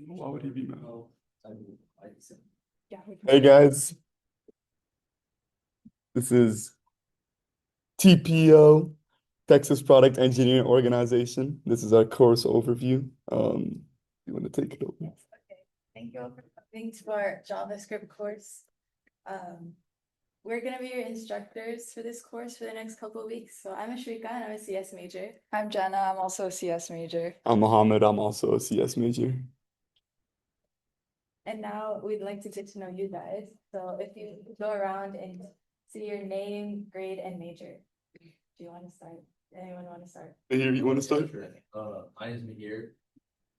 Why would he be mad? Yeah. Hey guys, this is TPEO, Texas Product Engineering Organization. This is our course overview. You want to take it over? Yes, okay. Thank you all for coming to our JavaScript course. We're gonna be your instructors for this course for the next couple of weeks. So I'm Ashrika and I'm a CS major. I'm Jenna, I'm also a CS major. I'm Mohammed, I'm also a CS major. And now we'd like to get to know you guys. So if you go around and say your name, grade, and major. Do you want to start? Anyone want to start? Here, you want to start? Sure. My name is Mihir.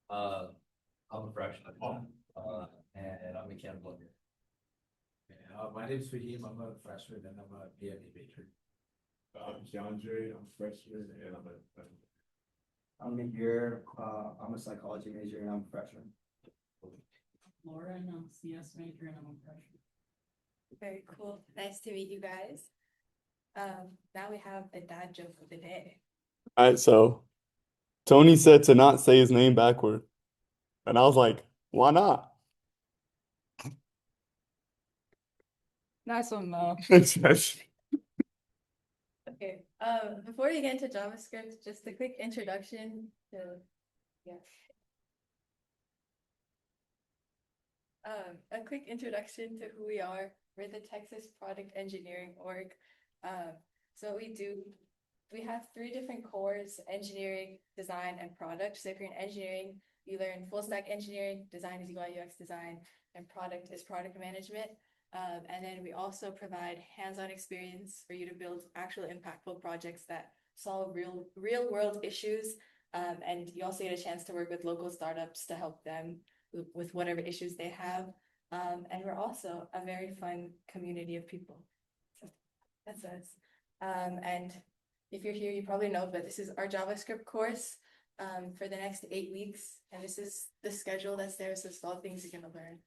I'm a freshman. And I'm mechanical engineer. My name is Fahim. I'm a freshman and I'm a BME major. I'm DeAndre. I'm a freshman and I'm Mihir. I'm a psychology major and I'm a freshman. Lauren, I'm a CS major and I'm a freshman. Very cool. Nice to meet you guys. Now we have a dad joke of the day. All right, so Tony said to not say his name backward. And I was like, why not? Nice one, Mo. Okay, before we get into JavaScript, just a quick introduction to, a quick introduction to who we are. We're the Texas Product Engineering Org. So what we do, we have 3 different cores: engineering, design, and product. So if you're in engineering, you learn full stack engineering, design is UI UX design, and product is product management. And then we also provide hands-on experience for you to build actual impactful projects that solve real world issues. And you also get a chance to work with local startups to help them with whatever issues they have. And we're also a very fun community of people. So that's us. And if you're here, you probably know, but this is our JavaScript course for the next 8 weeks. And this is the schedule that's there. So it's all things you're going to learn.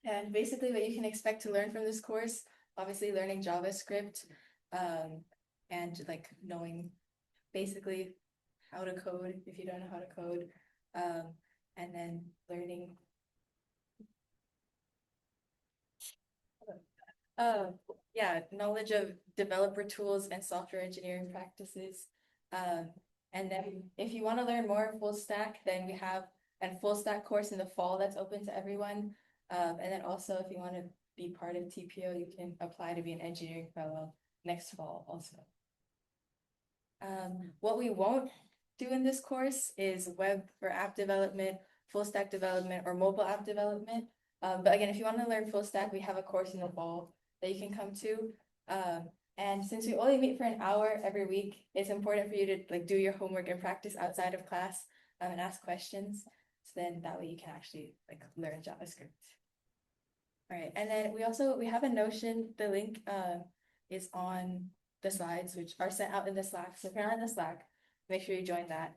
And basically what you can expect to learn from this course, obviously learning JavaScript, and like knowing basically how to code if you don't know how to code, and then learning knowledge of developer tools and software engineering practices. And then if you want to learn more full stack, then we have a full stack course in the fall that's open to everyone. And then also, if you want to be part of TPEO, you can apply to be an engineering fellow next fall also. What we won't do in this course is web or app development, full stack development, or mobile app development. But again, if you want to learn full stack, we have a course in the fall that you can come to. And since we only meet for an hour every week, it's important for you to like do your homework and practice outside of class, and ask questions. So then that way you can actually like learn JavaScript. All right, and then we have a Notion. The link is on the slides, which are sent out in the Slack. So if you're not in the Slack, make sure you join that.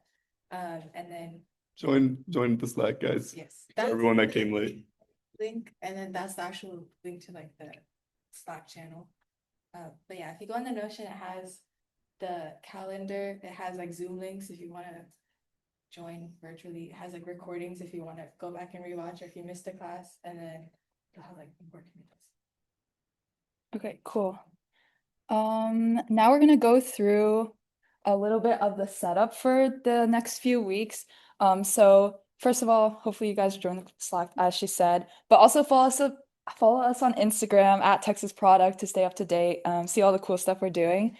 And then Join the Slack, guys. yes, For everyone that came late. link, and then that's the actual link to like the Slack channel. But yeah, if you go on the Notion, it has the calendar. It has like Zoom links if you want to join virtually. It has like recordings if you want to go back and rewatch or if you missed a class, and then you'll have like important videos. Okay, cool. Now we're gonna go through a little bit of the setup for the next few weeks. So first of all, hopefully you guys join the Slack as she said, but also follow us on Instagram at Texas Product to stay up to date, see all the cool stuff we're doing.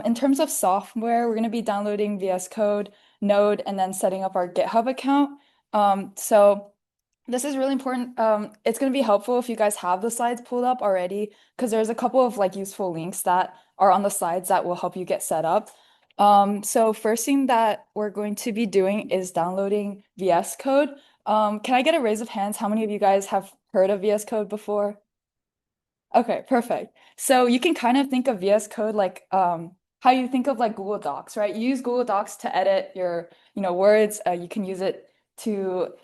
In terms of software, we're gonna be downloading VS Code, Node, and then setting up our GitHub account. So this is really important. It's going to be helpful if you guys have the slides pulled up already, because there's a couple of like useful links that are on the slides that will help you get set up. So first thing that we're going to be doing is downloading VS Code. Can I get a raise of hands? How many of you guys have heard of VS Code before? Okay, perfect. So you can kind of think of VS Code like how you think of like Google Docs, right? You use Google Docs to edit your, words. You can use it to,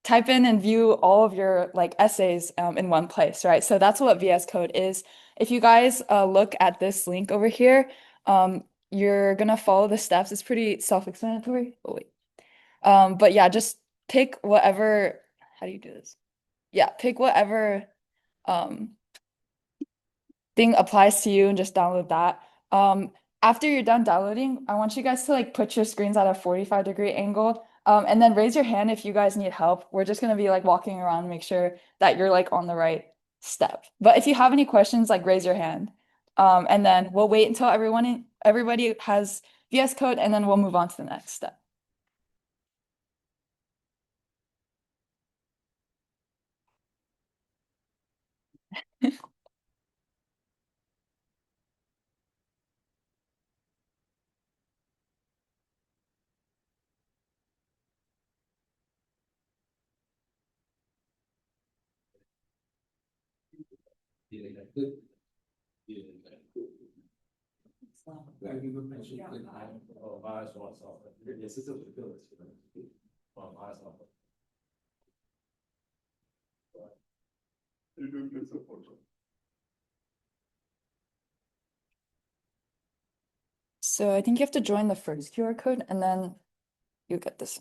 type in and view all of your like essays in one place, right? So that's what VS Code is. If you guys look at this link over here, you're gonna follow the steps. It's pretty self-explanatory. Oh wait. But yeah, just pick whatever, how do you do this? Yeah, pick whatever um thing applies to you and just download that. After you're done downloading, I want you guys to like put your screens at a 45-degree angle. And then raise your hand if you guys need help. We're just gonna be like walking around, make sure that you're like on the right step. But if you have any questions, like raise your hand. And then we'll wait until everybody has VS Code, and then we'll move on to the next step. So I think you have to join the first QR code, and then you get this.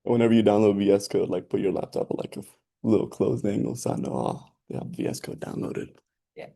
Whenever you download VS Code, like put your laptop at like a little closed angle so I know they have VS Code downloaded. Yeah.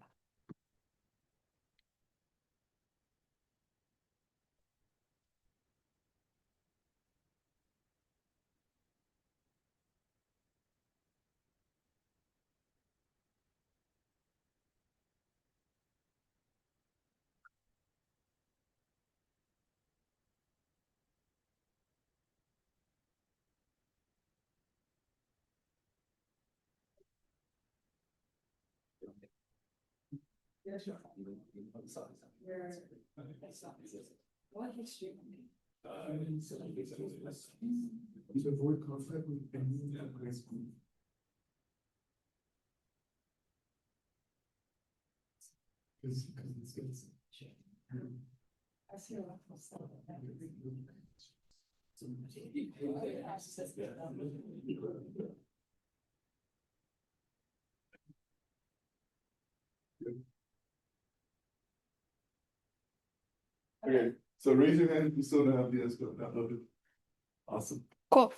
What history? To avoid conflict with any high school. Because it's good. I see a lot of stuff. Okay, so raise your hand if you still don't have VS Code downloaded. Awesome. Cool.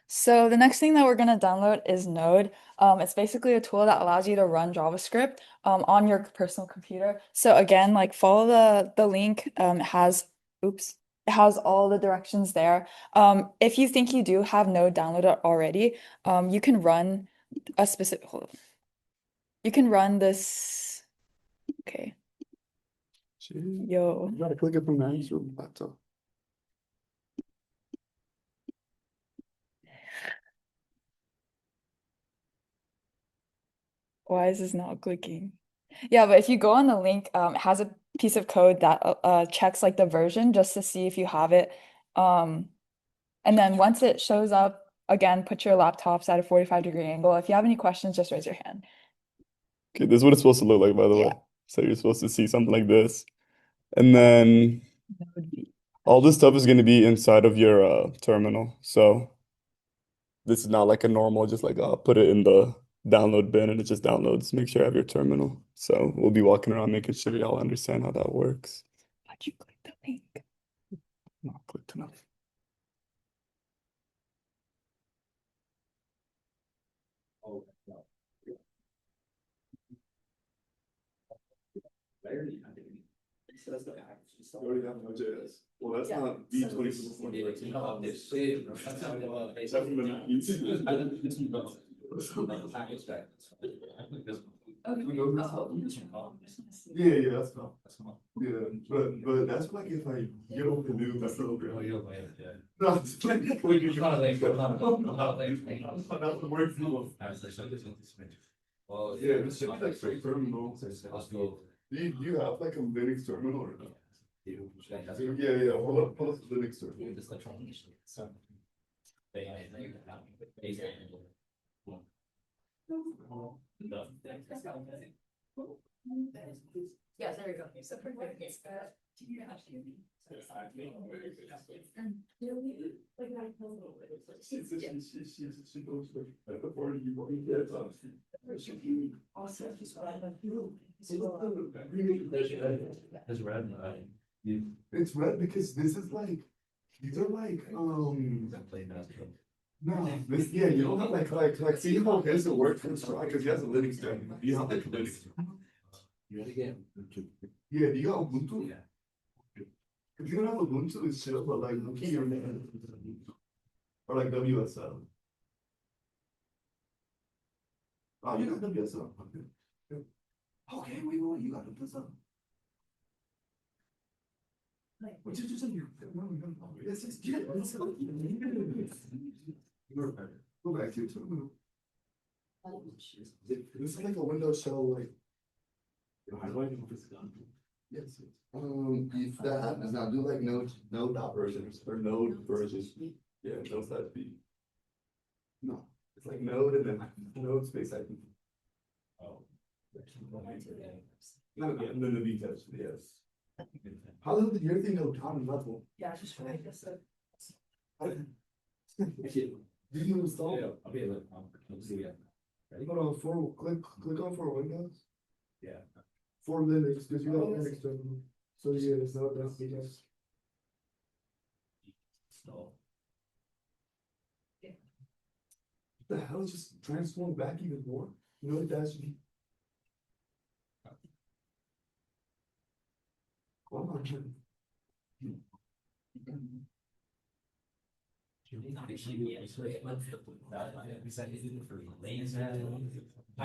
So the next thing that we're going to download is Node. It's basically a tool that allows you to run JavaScript on your personal computer. So again, like follow the link. It has all the directions there. If you think you do have Node downloaded already, you can run a specific, hold on. You can run this. Okay. Yo. You gotta click it from the actual laptop. Why is this not clicking? Yeah, but if you go on the link, it has a piece of code that checks like the version just to see if you have it. And then once it shows up, again, put your laptops at a 45-degree angle. If you have any questions, just raise your hand. Okay, this is what it's supposed to look like, by the way. So you're supposed to see something like this. And then That would be all this stuff is going to be inside of your terminal. So this is not like a normal, just like put it in the download bin and it just downloads. Make sure you have your terminal. So we'll be walking around making sure y'all understand how that works. Why'd you click the link? Not clicked enough. You already have Node.js. Well, that's Yeah. not V24. Yeah, that's fine. Yeah, but that's like if I get on the new program. No, it's like not the word flow. Well, Yeah, this should be like straight terminal. Do you have like a Linux terminal or not? Yeah, hold up, the Linux terminal. Yeah, there we go. So perfect. It's red, It's red because this is like, these are like, played basketball. no, this, yeah, you don't have like, see how his it works for Strike, because he has a Livingston. You have like Livingston. You ready again? Yeah, do you got Ubuntu? Yeah. If you don't have Ubuntu, it's chill, but like, Wiki or like WSL. Oh, you got WSL. Okay. Yeah. Okay, wait, you got WSL. What did you say? Yes, yes, go back to your terminal. This is like a Windows shell, like. How do I know if it's done? Yes. If that happens now, do like node dot versions or node versions. Yeah, those that be. No, it's like node and then node space IP. Oh. No, yeah, and then the details, yes. How long did your thing go down in level? Yeah, just for like this. Did you install? Yeah, I'll be able to, let's see, yeah. Ready? Hold on, click on for Windows, Yeah. for Linux, because you got Linux terminal. So yeah, it's not that big. Install. The hell, just transform back even more? You know what that should be? Come on.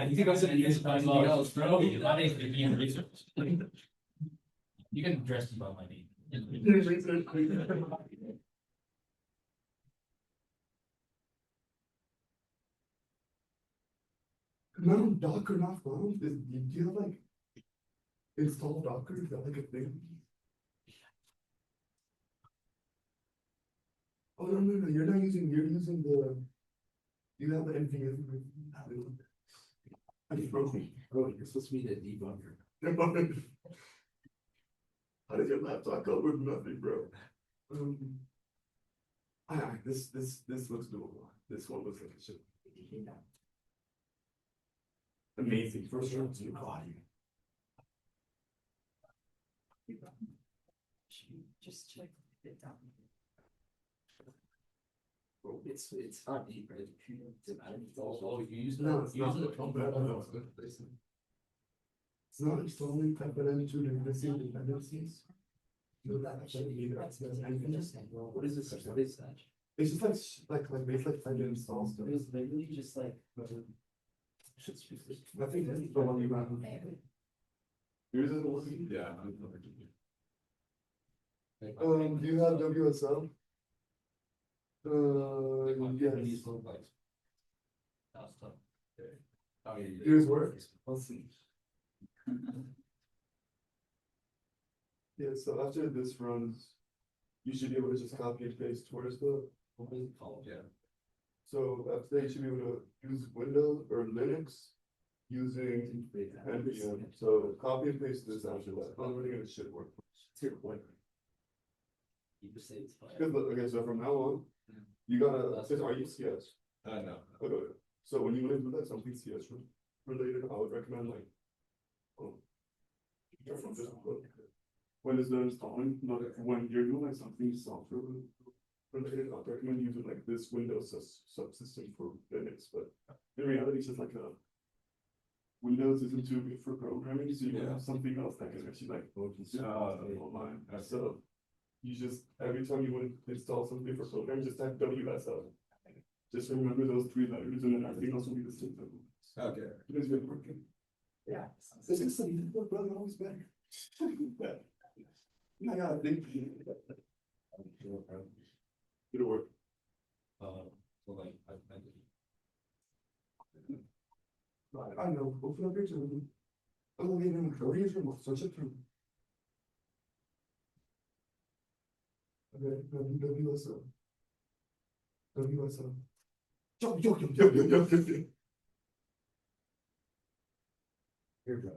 You think I said you guys something else, bro? My name's Ian Research. You can dress me by my name. No, Docker not found. Do you have like install Docker? Is that like a thing? Oh no, you're not using. You're using the. You have the NVMe. I just broke me. Bro, you're supposed to be the debugger. How did your laptop go with nothing, bro? This looks doable. This one looks like it should. Amazing. First round to body. Just check it down. Bro, it's not deep, right? It's all you use. No, it's not. Use it. It's not installing type-of-into the missing dependencies. No, that actually means that's What is this? What is that? it's just like basically trying to install stuff. It's literally just like. I think this is the one you got. Yours isn't working? Yeah. Do you have WSL? Yes. Yours works? I'll see. Yeah, so after this runs, you should be able to just copy and paste towards the. Yeah. So after that, you should be able to use Windows or Linux using NPM. So copy and paste this after that. I'm running it should work. It's your point. You just say it's fine. Because, okay, so from now on, you gotta, since are you CS? No. Okay, so when you want to do that something CS related, I would recommend like. When it's done installing, not when you're doing like something software related, I'd recommend using like this Windows subsystem for Linux, but in reality, it's just like a. Windows isn't too good for programming, so you have something else that can actually like online. So you just every time you want to install something for programming, just type WSL. Just remember those 3 letters, and then everything else will be the same thing. Okay. It is good working. Yeah. This is something that brother always better. I gotta think. It'll work. So like, I know, open up your terminal. I'm gonna leave in Korea from such a term. Okay, WSL. WSL. Yo. here, bro.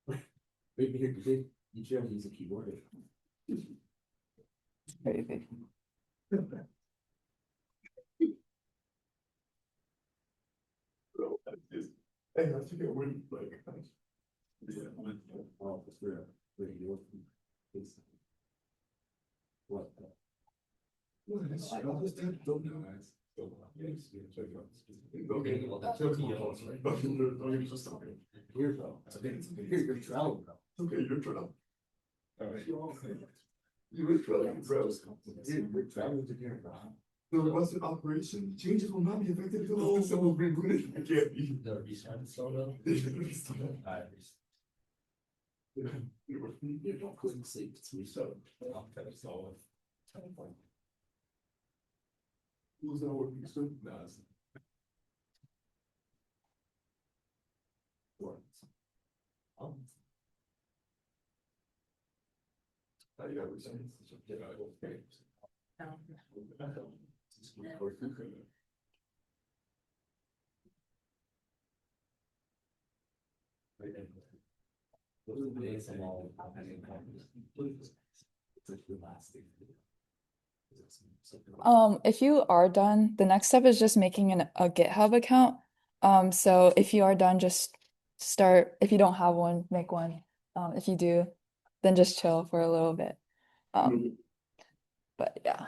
Wait, here, You should have to use a keyboard. Crazy. Bro, that's just, hey, I forget when, like, yeah. Oh, for radio. What? What is I don't understand. Don't know. Okay. Here, bro. It's okay. Here, you're traveling, bro. Okay, you're traveling. All right. You're traveling, bro. You're traveling to here, bro. The Western operation changes will not be affected until the system will be rebooted. It can't be. The restart solo. Alright, You don't couldn't sleep. It's reset. Who's not working soon? No, it's. What? I got resign. If you are done, the next step is just making a GitHub account. So if you are done, just start. If you don't have one, make one. If you do, then just chill for a little bit. But yeah.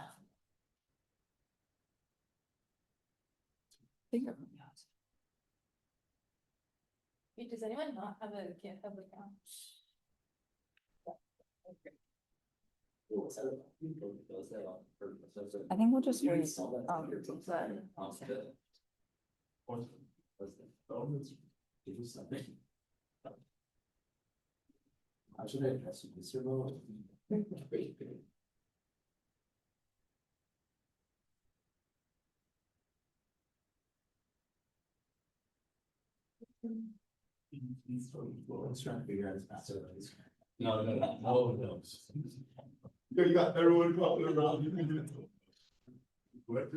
I think everyone has. Wait, does anyone not have a GitHub account? I think we'll just wait. How should I address you, Mr. Mo? Let's try to figure out his password. No. Yo, you got everyone popping around. You can do it. What?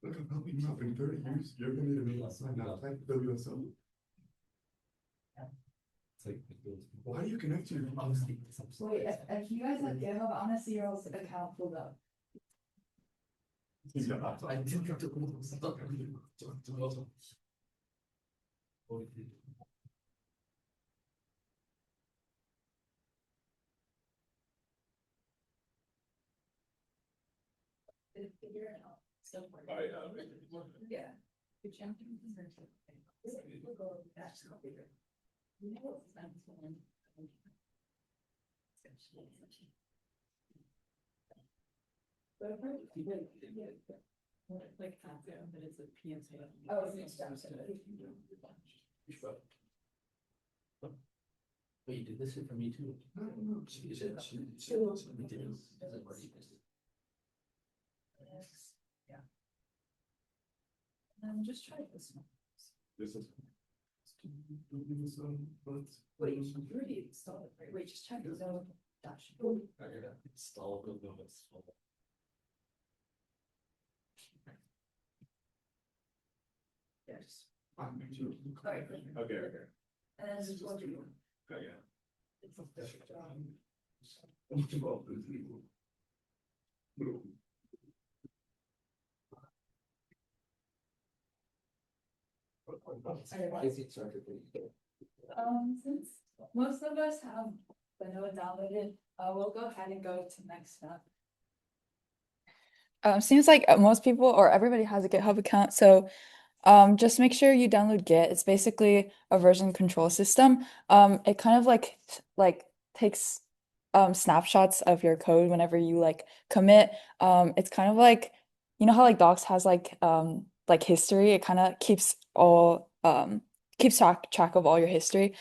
Look, I'm helping you out in 30 years. You're gonna need to make a sign now. Type WSL. Why do you connect to your? Wait, if you guys have GitHub, I wanna see your account pulled up. I didn't have to. Figure it out. Still working. Yeah. Good job. Like, but it's a PNC. Oh, it's Wait, you did this for me too? I don't know. Yeah. And then just try this one. This is. Wait, you already installed it, right? Wait, just check the zone dashboard. Install. Yes. Okay, okay. And then just what you. Okay, yeah. Since most of us have vanilla downloaded, we'll go ahead and go to next step. Seems like most people or everybody has a GitHub account, so just make sure you download Git. It's basically a version control system. It kind of like takes snapshots of your code whenever you like commit. It's kind of like you know how like Docs has like history. It kind of keeps all keeps track of all your history.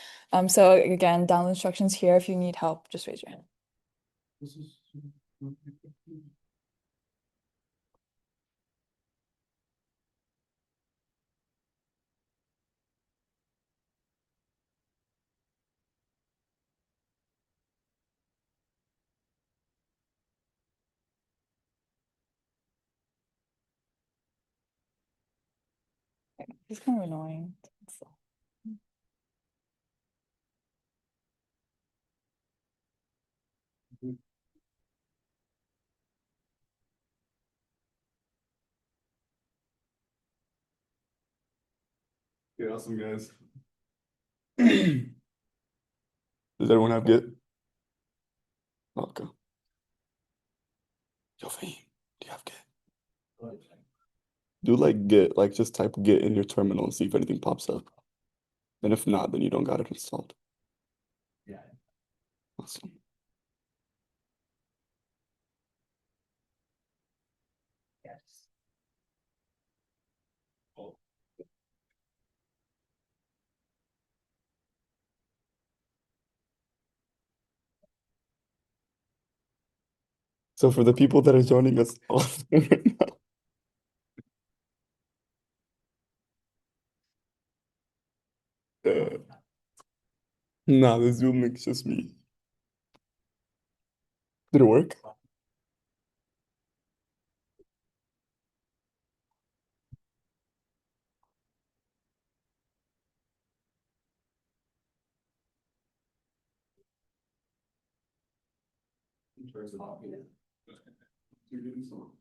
So again, download instructions here. If you need help, just raise your hand. It's kind of annoying. Yeah, awesome guys. Does everyone have Git? Okay. Yo, Fahim, do you have Git? Do like Git, like just type Git in your terminal and see if anything pops up. And if not, then you don't got it installed. Yeah. Awesome. Yes. So for the people that are joining us right now, nah, the Zoom link's just me. Did it work? You're getting some.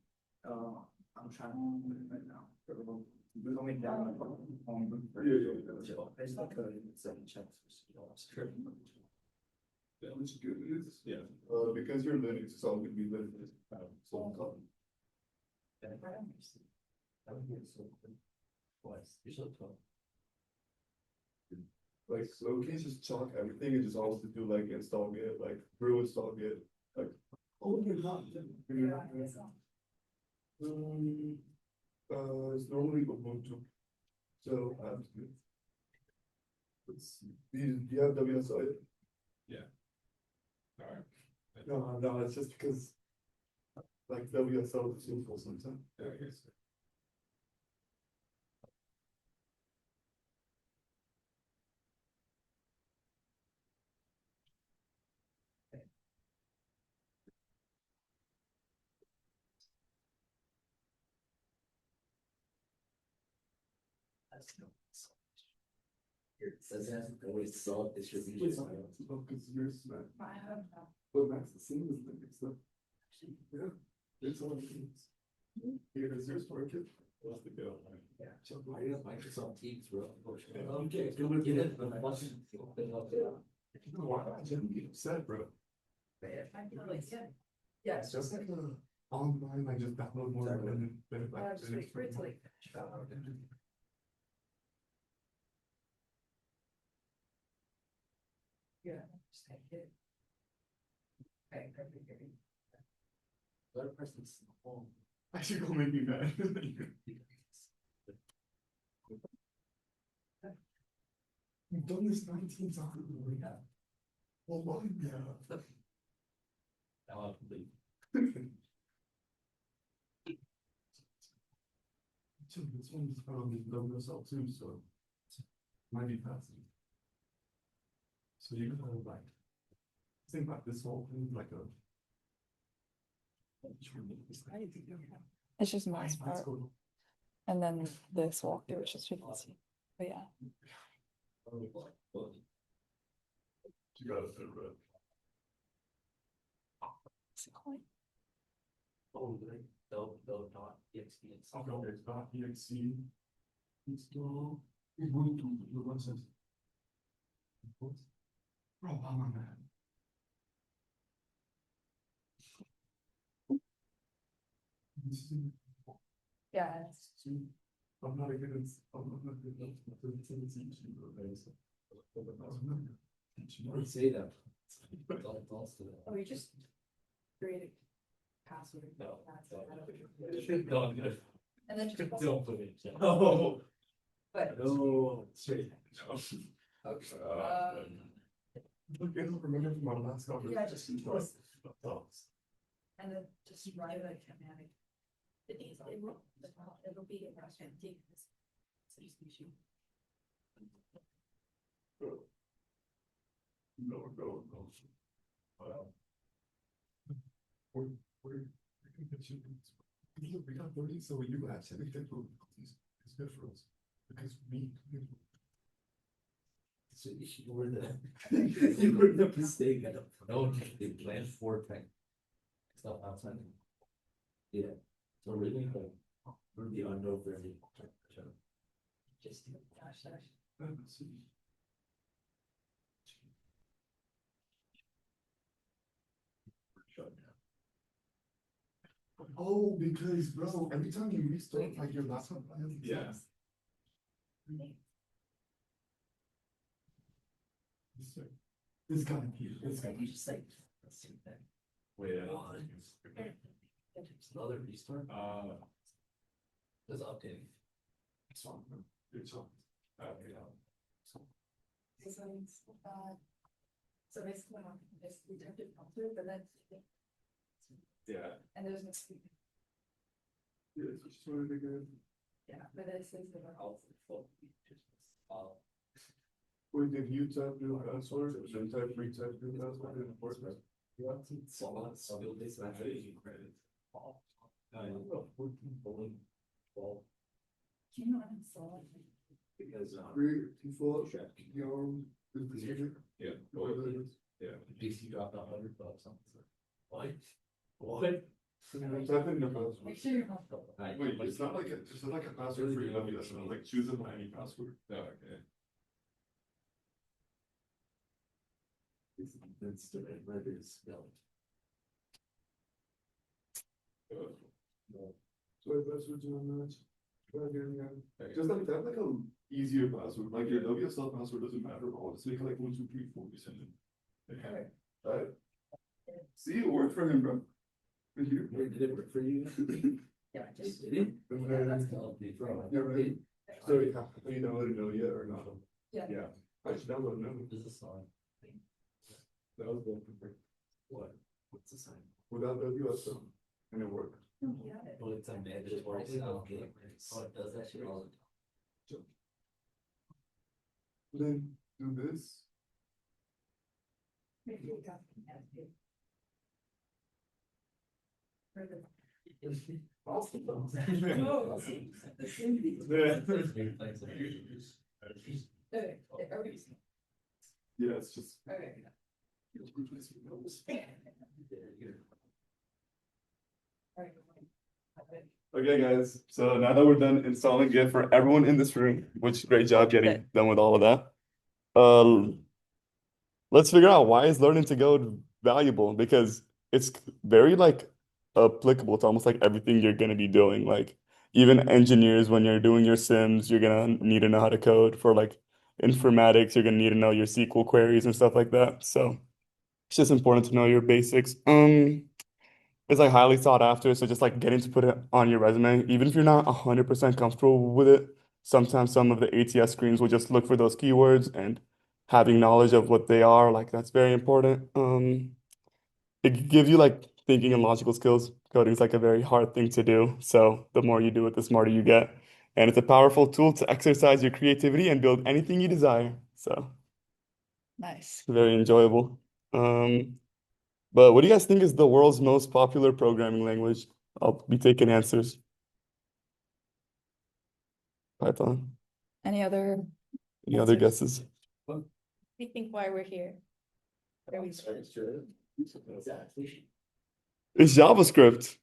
I'm trying to right now. We're going down. It's like a seven checks. Yeah, which is good. It's, yeah. Because you're Linux, it's all gonna be Linux. So called. Like, so we can't just chalk everything and just always do like install Git, like brew install Git, like. Oh, you're not. It's normally Ubuntu. So, let's see. Do you have WSI? Yeah. Alright. No, it's just because like WSL is useful sometimes. Yeah, I guess. It says it has always solid distribution. Because yours, man. But Max, the same as Linux, though. Yeah, it's all things. Here, does yours work? What's the go? Yeah. So I have Microsoft Teams, bro. Okay, go with it. You upset, bro. Yeah. It's just like online, like just download more and then like. Just wait for it to like. Yeah. Just take it. Okay, perfect. Better person's home. Actually, gonna make me mad. You've done this 19 times. Yeah. Oh my god. Now I'll leave. This one's WSL too, so might be passing. So you gotta like think about this whole thing like a. It's just my part. And then this walkthrough, which is really easy. But yeah. You gotta fit red. What's it called? Oh, they'll not exe. Okay, there's .exe. Install Ubuntu. What says? Bro, I'm on that. Yeah. I'm not a good. I'm not good enough to teach you. Don't say that. Don't say that. Oh, you just create a password. No. Don't. And then just. Don't put it. Oh. But. No, straight. Okay. Look, I don't remember from our last conversation. Yeah, just. And then just write a command. It'll be a restaurant. No. Well. We're we got 30, so you actually get it's good for us. Because we. So you were the, you were the mistake. No, they planned for tech stuff outside. Yeah, so really, we're the unknown very. Just dash dash. Oh, because bro, every time you restart like your laptop, yeah. This kind of huge. This kind of just like the same thing. Wait, another restart. Does updating. It's on. It's on. So basically, this detective filter, but that's. Yeah. And there's no speed. Yeah, it's just really good. Yeah, but this is the. Wait, did you type your password? Then type retype your password in the first place? Yeah. So this actually credit. Do you know what I'm saying? Because default your yeah. Yeah. PC dropped $100 on it. What? What? Type in your password. Make sure you're not. Wait, it's not like it's not like a password for your WS, like choose any password. Oh, okay. It's the red letter is spelled. So passwords on that. Just like that, like a easier password. Like your WSL password doesn't matter at all. Just make it like 1, 2, 3, 4. We send it. Okay. Right. See, it worked for him, bro. Did it work for you? Yeah, just. Did it? Yeah, that's cool. Yeah, right. So you downloaded no yet or not? Yeah. Yeah. I should download no. This is song. That was the what? What's the sign? Without WSL. And it worked. Yeah. Well, it's a mandatory. Okay. Oh, it does that shit all the time. Then do this. Yeah, it's just. Okay. Okay, guys. So now that we're done installing it for everyone in this room, which great job getting done with all of that. Let's figure out why is learning to code valuable, because it's very like applicable to almost like everything you're gonna be doing. Like even engineers, when you're doing your sims, you're gonna need to know how to code. For like informatics, you're gonna need to know your SQL queries and stuff like that. So it's just important to know your basics. It's like highly sought after, so just like getting to put it on your resume, even if you're not 100% comfortable with it, sometimes some of the ATS screens will just look for those keywords, and having knowledge of what they are, like that's very important. It gives you like thinking and logical skills. Coding is like a very hard thing to do, so the more you do it, the smarter you get. And it's a powerful tool to exercise your creativity and build anything you desire. So Nice. very enjoyable. But what do you guys think is the world's most popular programming language? I'll be taking answers. Python. Any other? Any other answers? guesses? We think why we're here. It's JavaScript.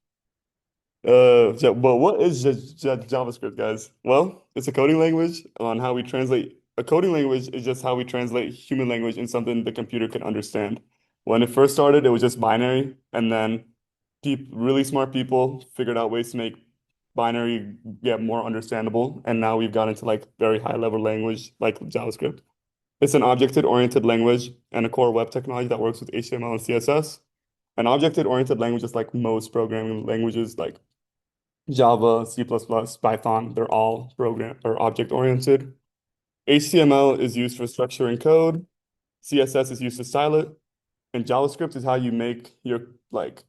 But what is JavaScript, guys? Well, it's a coding language on how we translate. A coding language is just how we translate human language in something the computer can understand. When it first started, it was just binary, and then really smart people figured out ways to make binary get more understandable, and now we've got into like very high level language like JavaScript. It's an object-oriented language and a core web technology that works with HTML and CSS. An object-oriented language is like most programming languages, like Java, C++, Python, they're all program or object-oriented. HTML is used for structuring code. CSS is used to style it. And JavaScript is how you make your like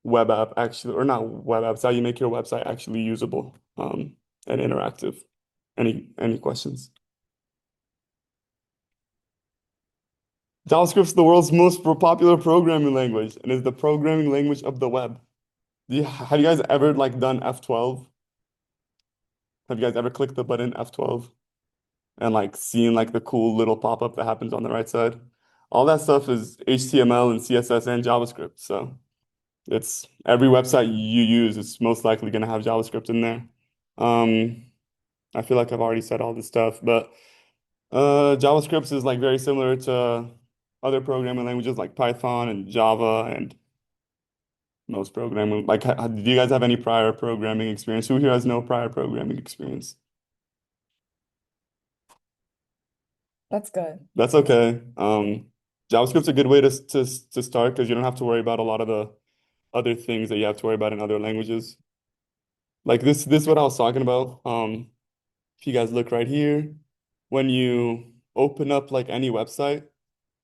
web app actually, or not web apps, how you make your website actually usable and interactive. Any questions? JavaScript is the world's most popular programming language and is the programming language of the web. Have you guys ever like done F12? Have you guys ever clicked the button F12? and like seeing like the cool little pop-up that happens on the right side. All that stuff is HTML and CSS and JavaScript. So it's every website you use is most likely going to have JavaScript in there. Um, I feel like I've already said all this stuff, but JavaScript is like very similar to other programming languages like Python and Java and most programming. Like, do you guys have any prior programming experience? Who here has no prior programming experience? That's good. That's okay. JavaScript's a good way to start because you don't have to worry about a lot of the other things that you have to worry about in other languages. Like this is what I was talking about. If you guys look right here, when you open up like any website,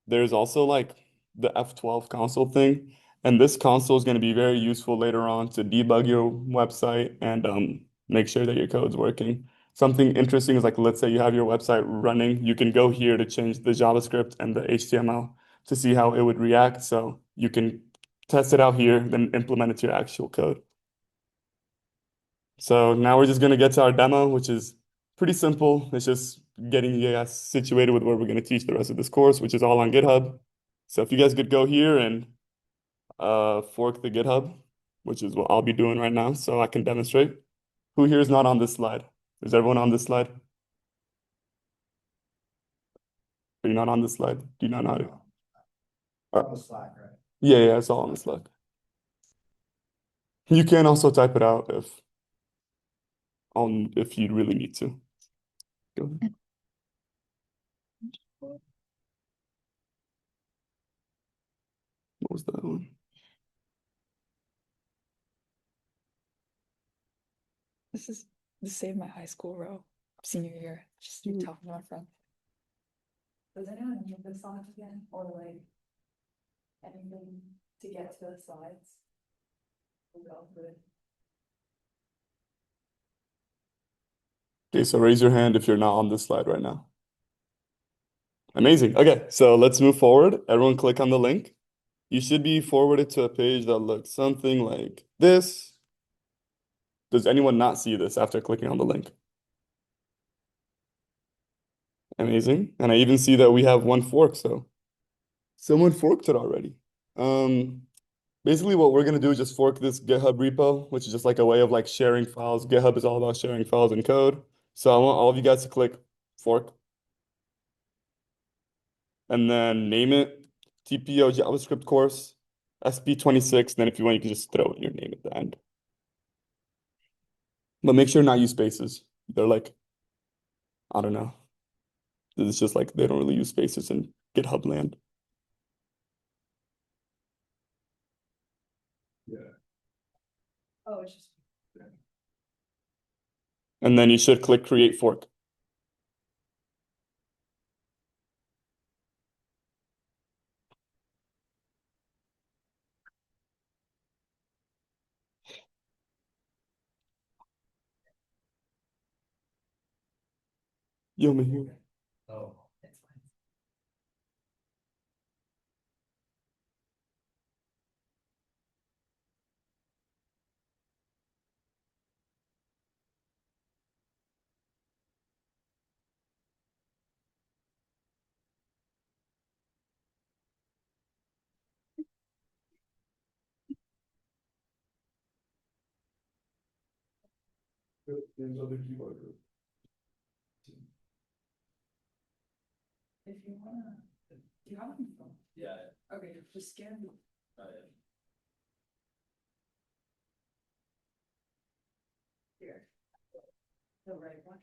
there's also like the F12 console thing. And this console is going to be very useful later on to debug your website and make sure that your code's working. Something interesting is like, let's say you have your website running, you can go here to change the JavaScript and the HTML to see how it would react. So you can test it out here, then implement it to your actual code. So now we're just going to get to our demo, which is pretty simple. It's just getting you guys situated with where we're going to teach the rest of this course, which is all on GitHub. So if you guys could go here and fork the GitHub, which is what I'll be doing right now, so I can demonstrate. Who here is not on this slide? Is everyone on this slide? Are you not on this slide? Do you not know how to? On the Slack, right? Yeah, yeah, it's all on the slide. You can also type it out if you really need to. Go ahead. What was that one? This is the save my high school row, senior year. Just talking to my friend. Does anyone need the slides again, or like anything to get to the slides? We'll go through it. Okay, so raise your hand if you're not on this slide right now. Amazing. Okay, so let's move forward. Everyone click on the link. You should be forwarded to a page that looks something like this. Does anyone not see this after clicking on the link? Amazing. And I even see that we have one fork, so someone forked it already. Basically what we're gonna do is just fork this GitHub repo, which is just like a way of like sharing files. GitHub is all about sharing files and code. So I want all of you guys to click fork and then name it TPEO JavaScript course, SP26. Then if you want, you can just throw in your name at the end. But make sure not use spaces. They're like, I don't know. It's just like they don't really use spaces in GitHub land. Yeah. Oh, it's just. And then you should click create fork. Yo, man. Oh. There's other keyboard. If you wanna, do you have any phone? Yeah. Okay, just scan. Here. The right one.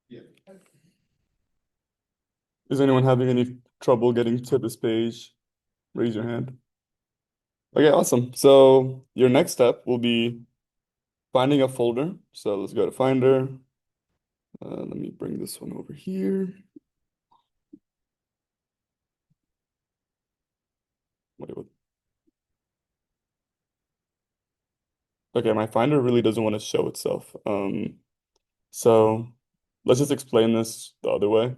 Yeah. Is anyone having any trouble getting to this page? Raise your hand. Okay, awesome. So your next step will be finding a folder. So let's go to Finder. Let me bring this one over here. Wait, what? Okay, my Finder really doesn't want to show itself. So let's just explain this the other way.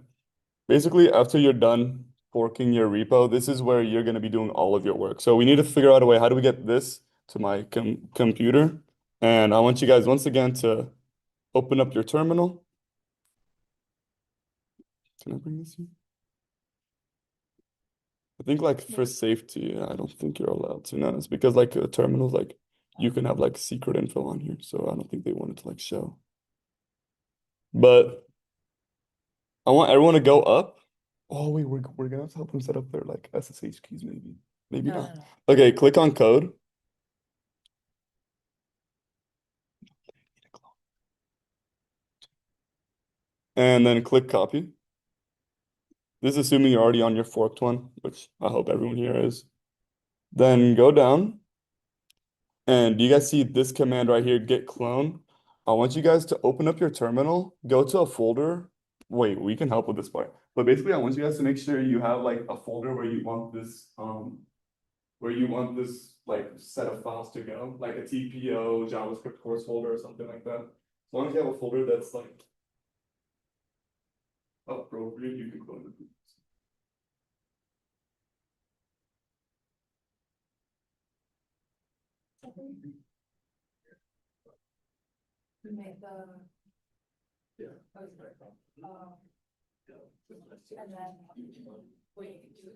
Basically, after you're done forking your repo, this is where you're going to be doing all of your work. So we need to figure out a way, how do we get this to my computer? And I want you guys once again to open up your terminal. Can I bring this here? I think like for safety, I don't think you're allowed to know. It's because like terminals, like you can have like secret info on here. So I don't think they wanted to like show. But I want everyone to go up. Oh wait, we're gonna have to help them set up their like SSH keys, maybe. Maybe No, not. no, no. Okay, click on code. And then click copy. This is assuming you're already on your forked one, which I hope everyone here is. Then go down. And do you guys see this command right here, git clone? I want you guys to open up your terminal, go to a folder. Wait, we can help with this part. But basically, I want you guys to make sure you have like a folder where you want this like set of files to go, like a TPEO JavaScript course folder or something like that. As long as you have a folder that's like appropriate, you can clone it. We made the. Yeah. And then we can do it.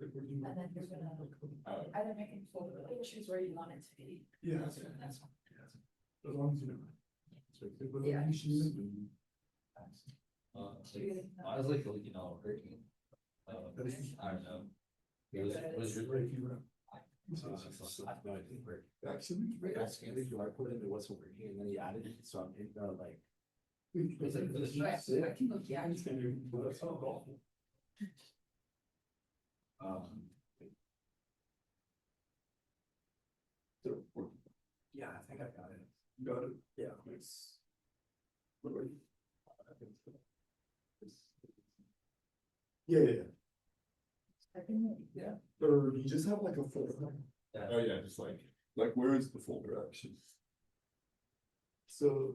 And then you're gonna either make it full or choose where you want it to be. Yeah, that's fine. As long as you know. Yeah. Honestly, feel like, you know, hurting. I don't know. It was really. Actually, Asking if you are put in, it wasn't working, and then he added it, so I'm in the like. it's like for the sheet. I can look, yeah, I'm just gonna do, but that's not awful. So, Yeah, I think I got it. got it. Yeah. Nice. What about you? Yeah, yeah, yeah. Or you just have like a folder. Oh yeah, just like where is the folder actually? So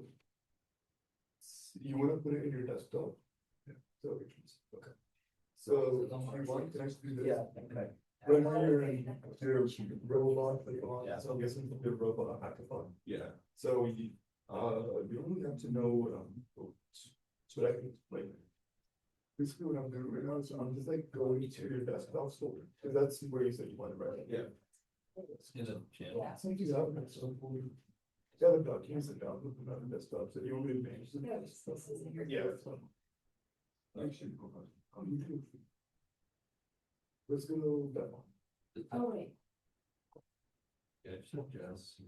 you want to put it in your desktop? Yeah. So okay. So if you want, can I do this? Yeah, okay. Right now you're in your robot, yeah, so I'm guessing the robot hackathon. Yeah. So you don't really have to know but I can like basically what I'm doing right now is I'm just like going to your desktop folder, because that's where you said you want to write it. Yeah. Yeah. So you have it, so the other documents that download from other desktops that you want me to manage. Yeah, that's fine. Actually, let's go that one. Oh, wait. Yeah, just.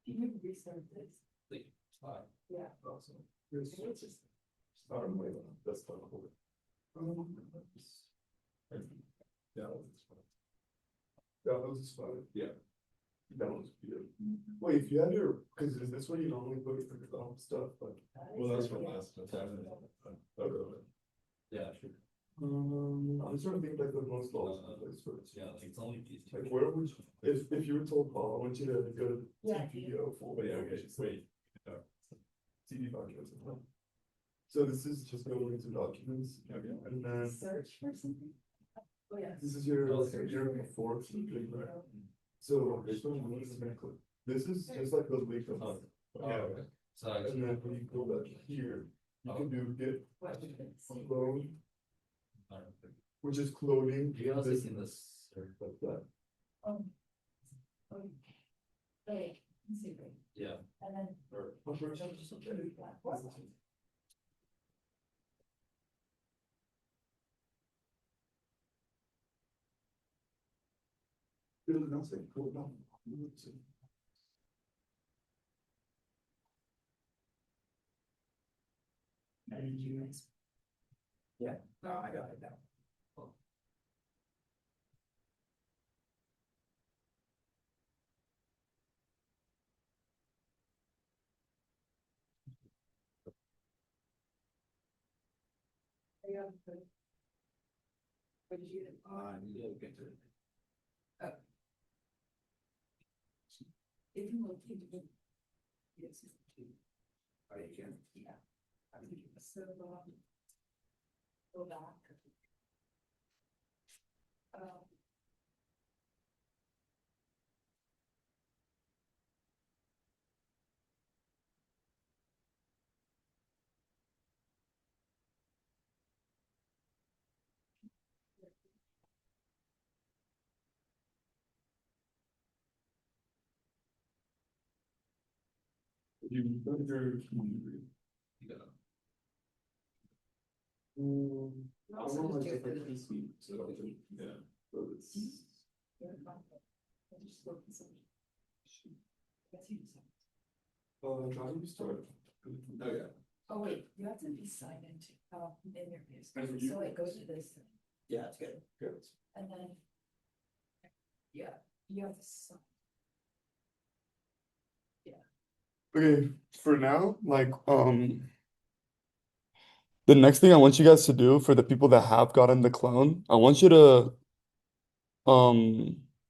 You can restart this. Yeah. Awesome. Here's start my desktop folder. Yeah, that's fine. Downloads is fine. Yeah. Downloads is good. Wait, if you have your, because is this where you normally put your stuff? But well, that's from last time. Okay. Yeah, sure. I'm trying to think like the most logical place for it. Yeah, like it's only these two. Like where would you, if you were told, Paul, I want you to go to Yeah. TPEO folder. Yeah, okay, wait. CD documents. So this is just going into documents. Okay. And then Search for something? Oh, yeah. this is your before. So this one is gonna click. This is just like those week of. Yeah, okay. So. And then when you go back here, you can do git clone, which is cloning. You also seen this. Like that. Okay. Let's see. Yeah. And then. Nothing, cool, no. Yeah, no, I got it now. What did you do? You'll get to it. If you look into it. Yes. Oh, you can. Yeah. So, go back. You better. Yeah. I don't know, like, different PC, so, yeah, but it's. Trying to start. Oh, yeah. Oh, wait, you have to be signed into, in your And business, you- so it goes to this, Yeah, it's good. Good. and then. Yeah, you have to sign. Okay, for now, like, the next thing I want you guys to do for the people that have gotten the clone, I want you to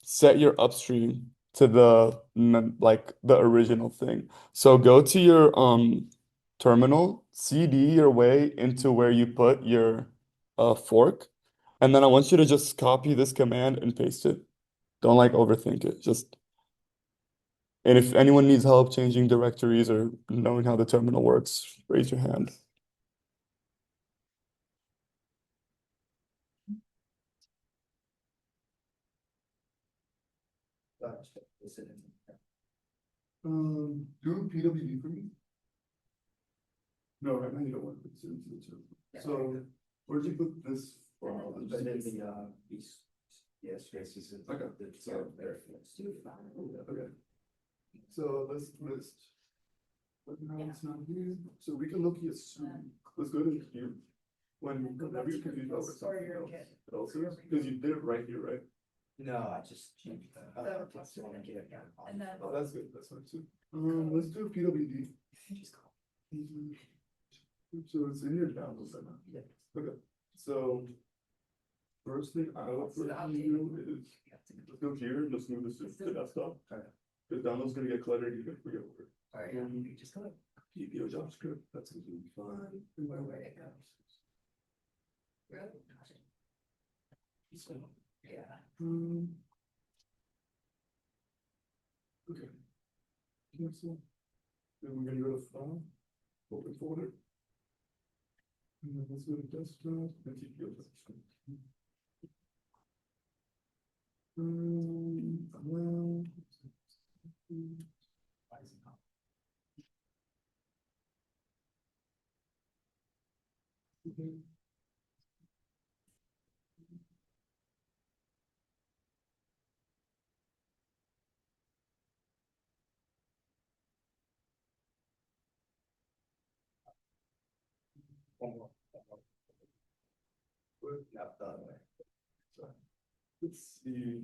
set your upstream to like the original thing. So go to your terminal, CD your way into where you put your fork, and then I want you to just copy this command and paste it. Don't like overthink it. Just and if anyone needs help changing directories or knowing how the terminal works, raise your hand. Do PWD for me. No, right now you don't want to put it into the terminal. So, where'd you put this file? But then the, these, yes, spaces. Okay. So there. Okay. So let's list. But now it's not here, so we can look at let's go to here. Whenever you're confused about something else, because you did it right here, right? No, I just changed that. And then. Oh, that's good, that's fine too. Let's do PWD. So it's in your downloads right now. Yeah. Okay, so. First thing I would do is, let's go here, let's move this to the desktop. The download's gonna get cluttered, you can forget over. Alright, you just go. TPEO JavaScript, that's gonna be fine. Where it goes. Really? Yeah. Okay. Cancel. Then we're gonna go to file, open folder. And then let's go to desktop and TPEO JavaScript. Well. Okay. Not the other way. So, let's see.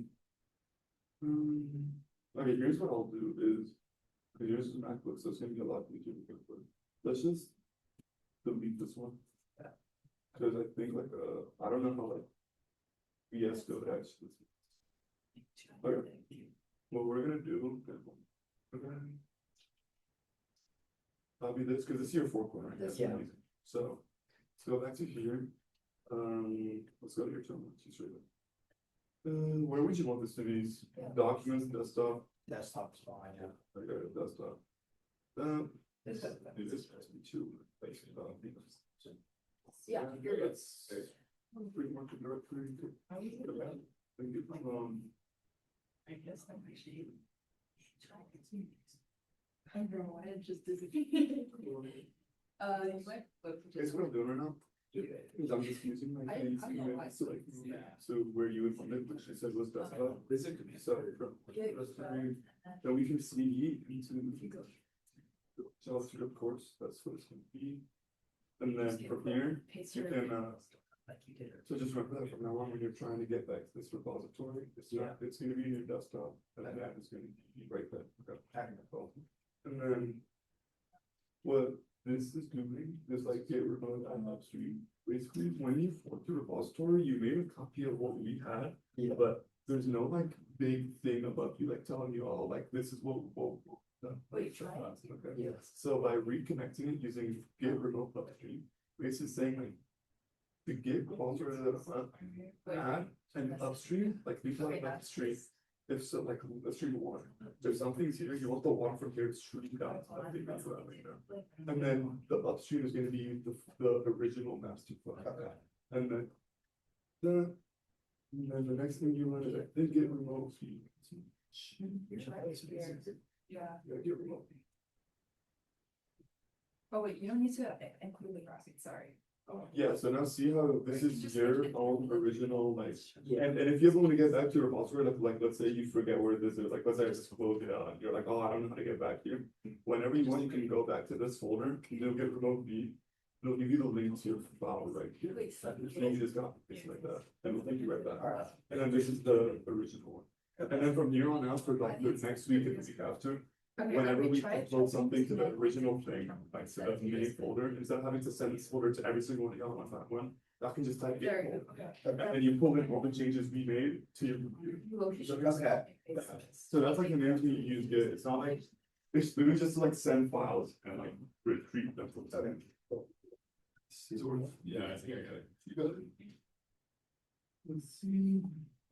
Okay, here's what I'll do is, okay, here's the MacBook, so it's gonna be a lot easier to get with. Let's just delete this one. Yeah. Cause I think like, I don't know how like VS Code actually. Okay. What we're gonna do, we're gonna copy this, cause it's your four corner. That's Yeah. amazing. So, let's go back to here. Let's go to your terminal, choose right there. Where would you want this to be? Yeah. Documents, desktop, Desktop's fine, yeah. okay, desktop. This is- This has to be two, basically. Yeah. It's pretty much a directory. Thank you. I guess I appreciate. I don't know, I just disappeared. Guess what I'm doing right now? Is I'm just using my I things, don't know why. so like, so where you would find it, which I said was desktop. So then we can see into JavaScript course, that's what it's gonna be. And then from here, you can, Like you did. so just remember that from now on, when you're trying to get back to this repository, it's gonna be in your desktop, and then that is gonna be right there. Okay. And then, what this is doing is like get remote and upstream. Basically, when you fork the repository, you made a copy of what we had, but there's no like big thing above you like telling you, oh, like this is what Wait, try it. okay. Yes. So by reconnecting it using get remote upstream, basically saying like the get repository that I add and upstream, like we can like upstream. If so, like a stream of water. If something's here, you want the water from here to stream down. I think that's what I mean. And then the upstream is gonna be the original master file. And then the next thing you want to then get remote feed. Yeah. Yeah, get remote. Oh, wait, you don't need to include the graphic, sorry. Yeah, so now see how this is your own original, like, and if you ever want to get back to your repository, like let's say you forget where this is, like let's say I just closed it out, and you're like, oh, I don't know how to get back here. Whenever you want, you can go back to this folder, you'll get remote V. It'll give you the link to your file right here. And you just copy paste like that, and it'll take you right back. And then this is the original one. And then from here on out, for like the next week and the week after, whenever we upload something to the original thing, like instead of main folder, instead of having to send this folder to every single one of y'all on that one, I can just type There it. you go. And then you pull in all the changes we made to your computer. Okay. So that's like the main thing you use Git. It's not like, it's literally just to like send files and like retrieve them from setting. Sort of, yeah, I think I got it. You got it? Let's see.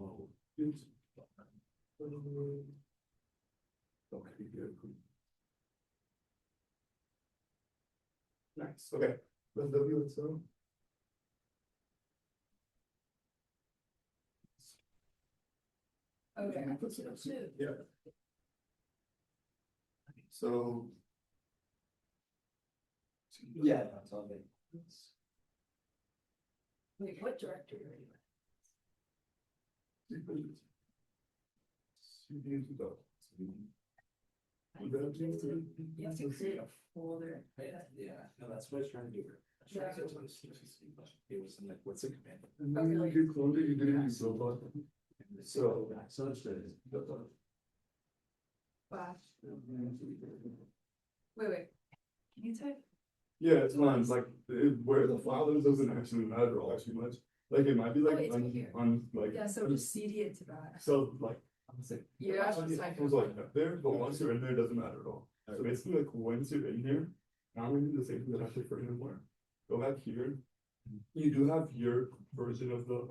Oh, it's. Okay, good. Nice, okay. Let's W it so. Okay. Yeah. So. Yeah, that's all good. Wait, what directory are you You have to create a folder. Yeah, no, that's what I was trying to do. Yeah. It was like, what's the command? And then when you get closer, you didn't use so far. So. So it's the. Flash. Wait, can you type? Yeah, it's fine, it's like, where the file is doesn't actually matter all too much, like, it might be like, it's right here. like. Yeah, so just CD it to that. So, like. Yeah. It was like up there, but once you're in there, it doesn't matter at all. So basically, like, once you're in here, now I'm gonna do the same thing that I did for anymore. Go back here, you do have your version of the,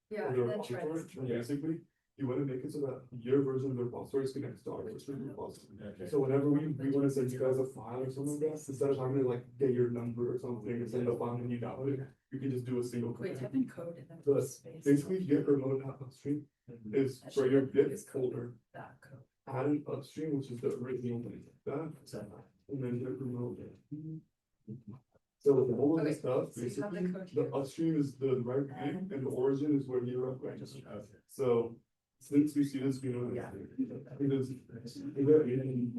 Yeah, of the and then try repository, this. and basically, you wanna make it so that your version of the repository is connected to our version of the repository. So whenever we wanna send you guys a file or something like that, instead of having to like get your number or something and send the file and you download it, you can just do a single Wait, command. type in code and then So put space. basically, get remote upstream is for your Git folder, That code. add an upstream, which is the original thing, that, and then get remote. So with all of Okay, this stuff, so you have the basically, code the here. upstream is the right thing, and the origin is where you're at right now. So, since we see this, we know. Yeah. Because,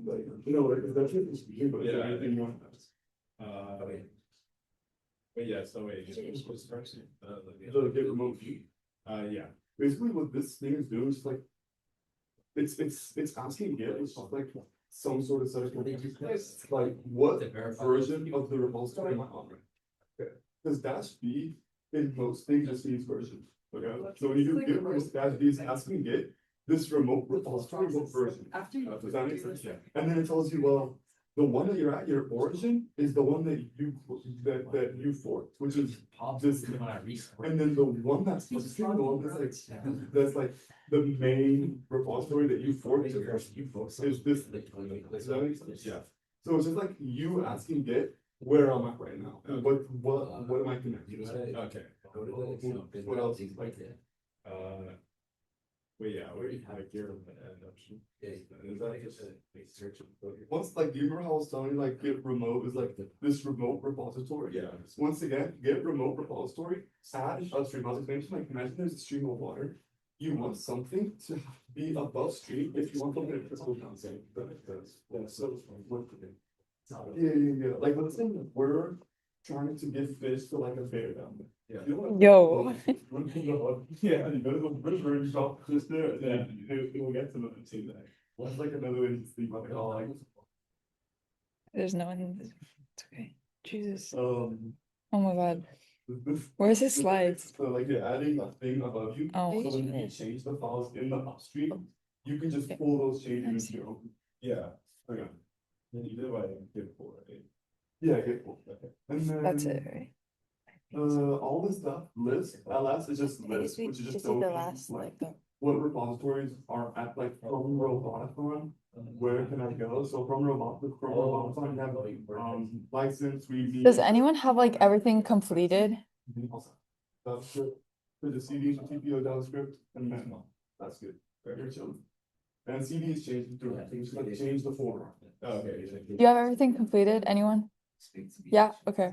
like, you know, like, that's it, it's, but is there anything you want? But yeah, so wait. The get remote view. Yeah. Basically, what this thing is doing is like. It's asking Git, it's like some sort of set of conditions, like what version of the repository am I on? Okay, because dash B in most things just means version, okay? So when you do Git remote dash B, it's asking Git, this remote repository, what version? After you. Does that make sense? And then it tells you, well, the one that you're at, your origin, is the one that you forked, which is this. And then the one that's upstream, the one that's like the main repository that you forked is this. Does that make sense? Yeah. So it's just like you asking Git, where am I right now? And what am I connected to? Okay. What else? Like, Well, yeah, where you have your option. Is that just a search? once, like, do you remember how I was telling you, like, Git remote is like this remote repository? Yeah. Once again, Git remote repository, add upstream. I was explaining, like, imagine there's a stream of water. You want something to be above stream if you want something to trickle down. Yeah, so what to do? Yeah. Like, let's say we're trying to give fish to like a bear down there. Yeah. You know what? Yo. Yeah, and you go to the river and drop fish there, and then it will get to them and see that. What's like another way to think about it? Oh, like. There's no one. It's okay. Jesus. Um, Oh my God. this, Where's his slides? so like you're adding a thing above you. Oh. So when you change the files in the upstream, you can just Okay. pull those changes I'm into your own. Yeah, okay. Then you did by get pull, right? Yeah, get pull, okay. And then. That's it, right? All this stuff, list, LS is just list, which is just showing like what repositories are at like from Robotathon, where can I go? So from Robotathon, you have like, license, we. Does anyone have like everything completed? JavaScript, for the CD, TPEO JavaScript, and then, that's good, very chilling. And CD is changed to, change the form. Okay. Do you have everything completed? Anyone? Yeah, okay.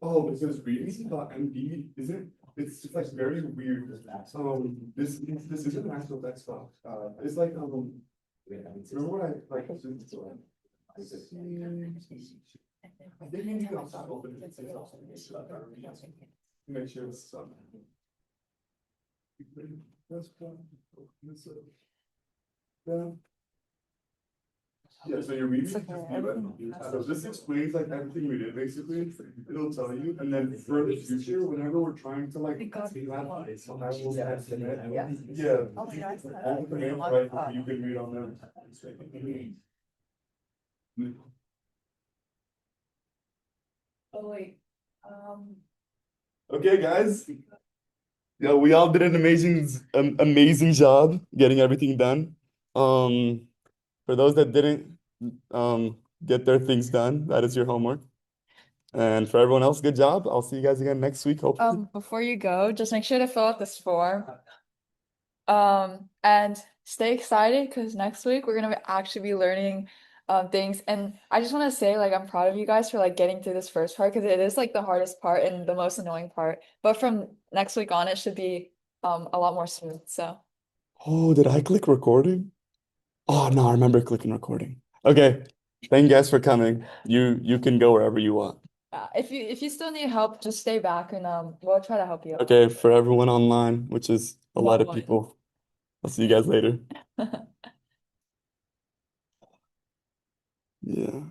Oh, because readme.md isn't, it's just like very weird. This isn't an actual desktop. It's like, remember what I, like, I think you need to also open it. Make sure it's, that's fine. Yeah. Yeah, so you're reading. So this explains like everything we did, basically, it'll tell you, and then for the future, whenever we're trying to like. Yeah. All the commands, right, you can read on them. Oh, wait, Okay, guys. Yeah, we all did an amazing job getting everything done. For those that didn't get their things done, that is your homework. And for everyone else, good job. I'll see you guys again next week, hopefully. Before you go, just make sure to fill out this form. And stay excited because next week we're gonna actually be learning things. And I just want to say, like, I'm proud of you guys for like getting through this first part because it is like the hardest part and the most annoying part. But from next week on, it should be a lot more smooth. So Oh, did I click recording? Oh no, I remember clicking recording. Okay. Thank you guys for coming. You can go wherever you want. if you still need help, just stay back and we'll try to help you out. Okay, for everyone online, which is a lot of Online. people. I'll see you guys later. Yeah.